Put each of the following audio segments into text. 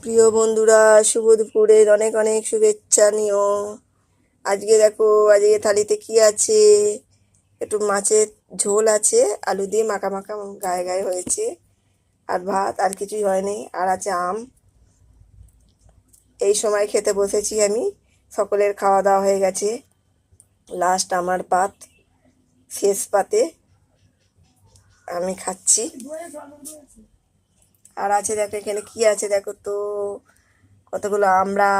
প্রিয় বন্ধুরা, শুভ দুপুরের অনেক অনেক শুভেচ্ছা নিও। আজকে দেখো, আজকে থালিতে কি আছে। একটু মাছের ঝোল আছে, আলু দিয়ে মাখা মাখা গায়ে গায়ে হয়েছে, আর ভাত, আর কিছুই হয়নি। আর আছে আম। এই সময় খেতে বসেছি আমি। সকলের খাওয়া দাওয়া হয়ে গেছে, লাস্ট আমার পাত, শেষ পাতে আমি খাচ্ছি। আর আছে দেখো, এখানে কি আছে দেখো তো, কতগুলো আমরা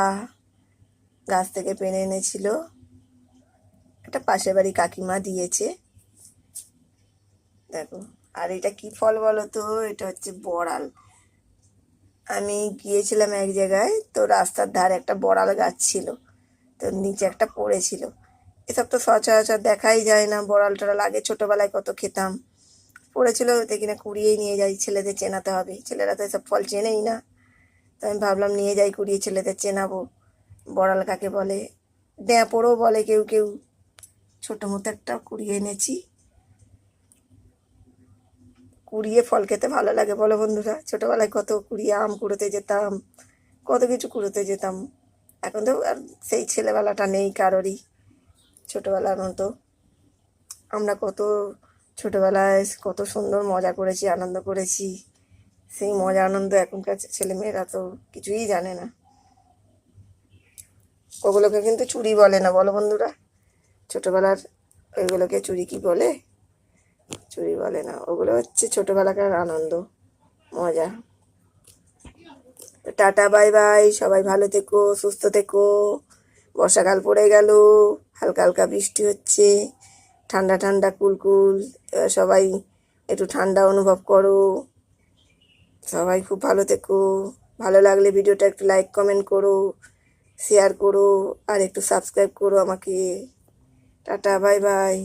গাছ থেকে পেড়ে এনেছিল, একটা পাশের বাড়ি কাকিমা দিয়েছে দেখো। আর এটা কি ফল বলো তো, এটা হচ্ছে বড়াল। আমি গিয়েছিলাম এক জায়গায়, তো রাস্তার ধারে একটা বড়াল গাছ ছিল, তো নিচে একটা পড়েছিল। এসব তো সচরাচর দেখাই যায় না, বড়াল টড়াল আগে ছোটোবেলায় কত খেতাম। পড়েছিল, দেখি না কুড়িয়েই নিয়ে যাই, ছেলেদের চেনাতে হবে, ছেলেরা তো এসব ফল চেনেই না। তো আমি ভাবলাম নিয়ে যাই, কুড়িয়ে ছেলেদের চেনাবো। বড়াল কাকে বলে, ড্যাঁপড়ও বলে কেউ কেউ। ছোটো মতো একটা কুড়িয়ে এনেছি। কুড়িয়ে ফল খেতে ভালো লাগে বলো বন্ধুরা? ছোটোবেলায় কত কুড়িয়ে আম কুড়োতে যেতাম, কত কিছু কুড়োতে যেতাম। এখন তো আর সেই ছেলেবেলাটা নেই কারোরই, ছোটোবেলার মতো। আমরা কত ছোটোবেলায় কত সুন্দর মজা করেছি, আনন্দ করেছি। সেই মজা আনন্দ এখনকার ছেলেমেয়েরা তো কিছুই জানে না। ওগুলোকে কিন্তু চুরি বলে না বলো বন্ধুরা? ছোটোবেলার ওইগুলোকে চুরি কি বলে? চুরি বলে না, ওগুলো হচ্ছে ছোটোবেলাকার আনন্দ, মজা। টাটা, বাই বাই, সবাই ভালো থেকো, সুস্থ থেকো। বর্ষাকাল পড়ে গেল, হালকা হালকা বৃষ্টি হচ্ছে, ঠান্ডা ঠান্ডা কুলকুল। এবার সবাই একটু ঠান্ডা অনুভব করো। সবাই খুব ভালো থেকো। ভালো লাগলে ভিডিওটা একটু লাইক কমেন্ট করো, শেয়ার করো, আর একটু সাবস্ক্রাইব করো আমাকে। Tata, bye bye.